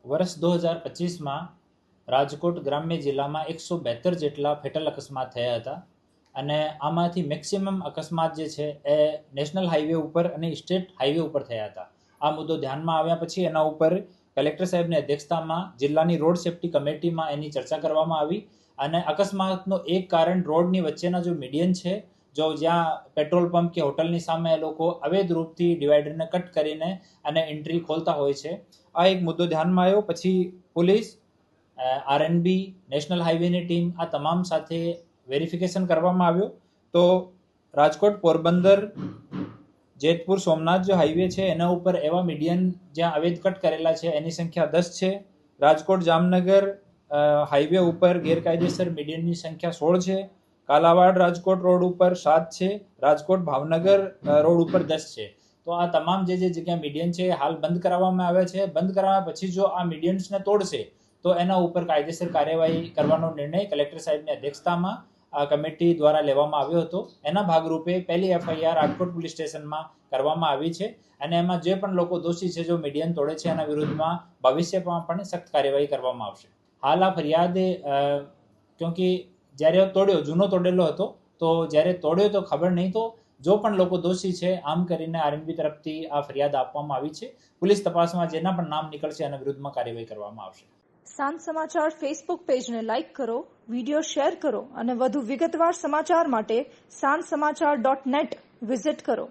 વર્ષ 2025માં રાજકોટ ગ્રામ્ય જિલ્લામાં 172 જેટલા ફેટલ અકસ્માત થયા હતા અને આમાંથી મેક્સિમમ અકસ્માત જે છે એ નેશનલ હાઈવે ઉપર અને સ્ટેટ હાઈવે ઉપર થયા હતા. આ મુદ્દો ધ્યાનમાં આવ્યા પછી એના ઉપર કલેક્ટર સાહેબની અધ્યક્ષતામાં જિલ્લાની રોડ સેફ્ટી કમિટીમાં એની ચર્ચા કરવામાં આવી અને અકસ્માતનું એક કારણ રોડની વચ્ચેના જો મીડિયન છે, જો જ્યાં પેટ્રોલ પંપ કે હોટલની સામે એ લોકો અવૈધ રૂપથી ડિવાઈડરને કટ કરીને અને એન્ટ્રી ખોલતા હોય છે. આ એક મુદ્દો ધ્યાનમાં આવ્યો. પછી પોલીસ, આરએનબી, નેશનલ હાઈવેની ટીમ આ તમામ સાથે વેરિફિકેશન કરવામાં આવ્યો તો રાજકોટ પોરબંદર જેતપુર સોમનાથ જો હાઈવે છે એના ઉપર એવા મીડિયન જ્યાં અવૈધ કટ કરેલા છે એની સંખ્યા 10 છે. રાજકોટ જામનગર હાઈવે ઉપર ગેરકાયદેસર મીડિયનની સંખ્યા 16 છે. કાલાવાડ રાજકોટ રોડ ઉપર 7 છે. રાજકોટ ભાવનગર રોડ ઉપર 10 છે. તો આ તમામ જે જગ્યા મીડિયન છે હાલ બંધ કરાવવામાં આવ્યા છે. બંધ કરાવ્યા પછી જો આ મીડિયન્સને તોડશે તો એના ઉપર કાયદેસર કાર્યવાહી કરવાનો નિર્ણય કલેક્ટર સાહેબની અધ્યક્ષતામાં આ કમિટી દ્વારા લેવામાં આવ્યો હતો. એના ભાગરૂપે પહેલી એફઆઈઆર રાજકોટ પોલીસ સ્ટેશનમાં કરવામાં આવી છે અને એમાં જે પણ લોકો દોષી છે જો મીડિયન તોડે છે એના વિરુદ્ધમાં ભવિષ્યમાં પણ સખ્ત કાર્યવાહી કરવામાં આવશે. હાલ આ ફરિયાદ ક્યોંકि જ્યારે તોડ્યો જૂનો તોડેલો હતો તો જ્યારે તોડ્યો તો ખબર નહીં, તો જો પણ લોકો દોષી છે આમ કરીને આરએનબી તરફથી આ ફરિયાદ આપવામાં આવી છે. પોલીસ તપાસમાં જેના પણ નામ નીકળશે એના વિરુદ્ધમાં કાર્યવાહી કરવામાં આવશે. સાંજ સમાચાર ફેસબુક પેજને લાઇક કરો, વિડીયો શેર કરો અને વધુ વિગતવાર સમાચાર માટે sanssamachar.net વિઝિટ કરો.